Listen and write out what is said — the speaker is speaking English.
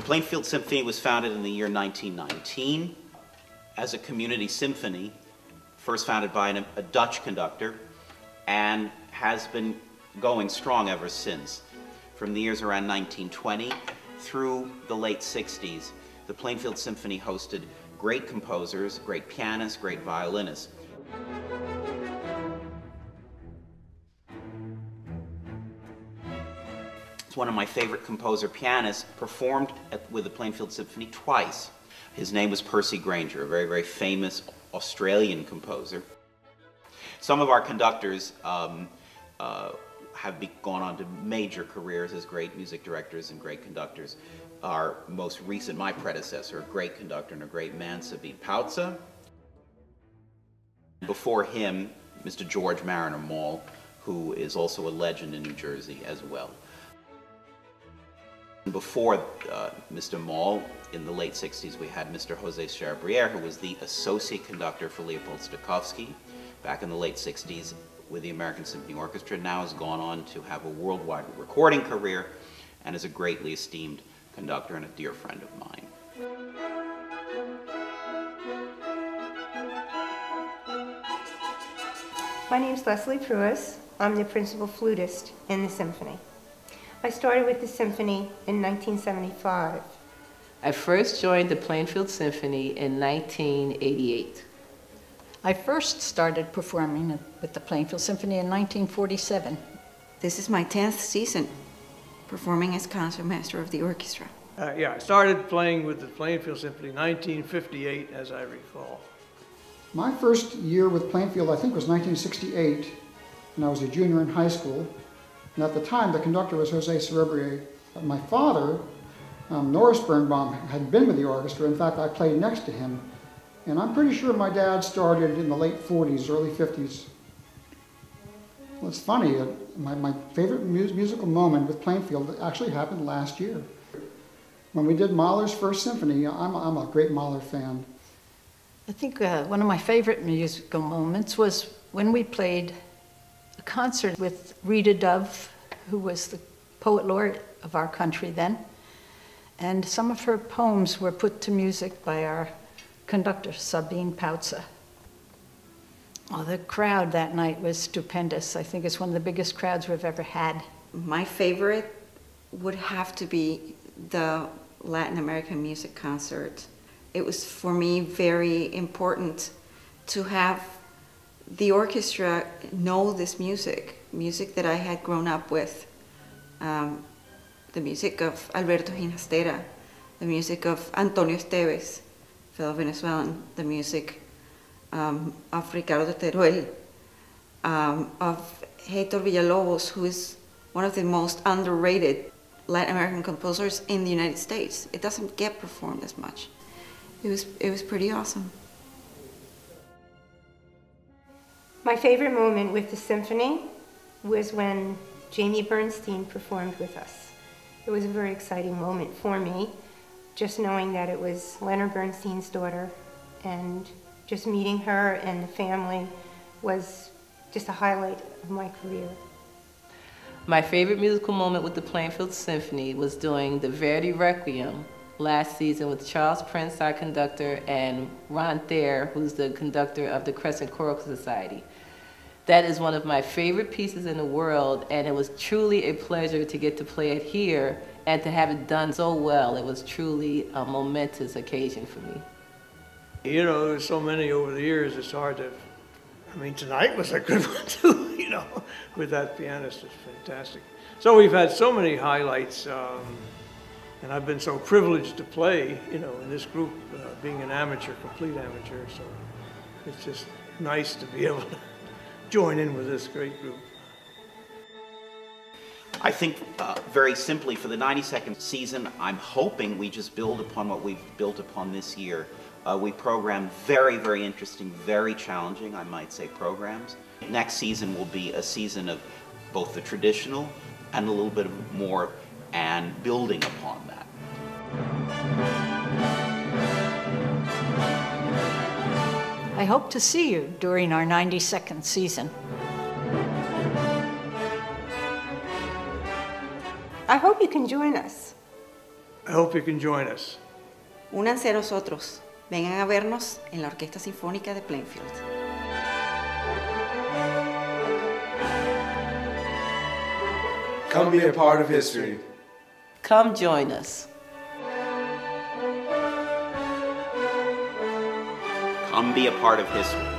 Plainfield Symphony was founded in the year 1919 as a community symphony, first founded by a Dutch conductor, and has been going strong ever since. From the years around 1920 through the late 60s, the Plainfield Symphony hosted great composers, great pianists, great violinists. One of my favorite composer-pianists, performed with the Plainfield Symphony twice. His name was Percy Grainger, a very, very famous Australian composer. Some of our conductors have gone on to major careers as great music directors and great conductors. Our most recent, my predecessor, a great conductor and a great man, Sabine Pautza. Before him, Mr. George Mariner Mall, who is also a legend in New Jersey as well. Before Mr. Mall, in the late 60s, we had Mr. Jose Charabrier, who was the associate conductor for Leopold Stokowski back in the late 60s with the American Symphony Orchestra. Now has gone on to have a worldwide recording career and is a greatly esteemed conductor and a dear friend of mine. My name is Leslie Pruis. I'm the principal flutist in the symphony. I started with the symphony in 1975. I first joined the Plainfield Symphony in 1988. I first started performing with the Plainfield Symphony in 1947. This is my 10th season performing as concertmaster of the orchestra. Yeah, I started playing with the Plainfield Symphony in 1958, as I recall. My first year with Plainfield, I think, was 1968, and I was a junior in high school. And at the time, the conductor was Jose Charabrier. My father, Norris Birnbaum, had been with the orchestra. In fact, I played next to him. And I'm pretty sure my dad started in the late 40s, early 50s. Well, it's funny, my favorite musical moment with Plainfield actually happened last year. When we did Mahler's First Symphony, I'm a great Mahler fan. I think one of my favorite musical moments was when we played a concert with Rita Dove, who was the poet laureate of our country then. And some of her poems were put to music by our conductor, Sabine Pautza. Oh, the crowd that night was stupendous. I think it's one of the biggest crowds we've ever had. My favorite would have to be the Latin American music concert. It was, for me, very important to have the orchestra know this music that I had grown up with. The music of Alberto Ginastera, the music of Antonio Esteves, fellow Venezuelan, the music of Ricardo Teruel, of Heitor Villalobos, who is one of the most underrated Latin American composers in the United States. It doesn't get performed as much. It was pretty awesome. My favorite moment with the symphony was when Jamie Bernstein performed with us. It was a very exciting moment for me, just knowing that it was Leonard Bernstein's daughter, and just meeting her and the family was just a highlight of my career. My favorite musical moment with the Plainfield Symphony was doing the Verdi Requiem last season with Charles Prince, our conductor, and Ron Thayer, who's the conductor of the Crescent Choral Society. That is one of my favorite pieces in the world, and it was truly a pleasure to get to play it here and to have it done so well. It was truly a momentous occasion for me. You know, there's so many over the years, it's hard to, I mean, tonight was a good one too, you know, with that pianist. It's fantastic. So we've had so many highlights, and I've been so privileged to play, you know, in this group, being an amateur, complete amateur, so it's just nice to be able to join in with this great group. I think very simply for the 92nd season, I'm hoping we just build upon what we've built upon this year. We program very, very interesting, very challenging, I might say, programs. Next season will be a season of both the traditional and a little bit more, and building upon that. I hope to see you during our 92nd season. I hope you can join us. I hope you can join us. Únanse a nosotros. Vengan a vernos en la Orquesta Sinfónica de Plainfield. Come be a part of history. Come join us. Come be a part of history.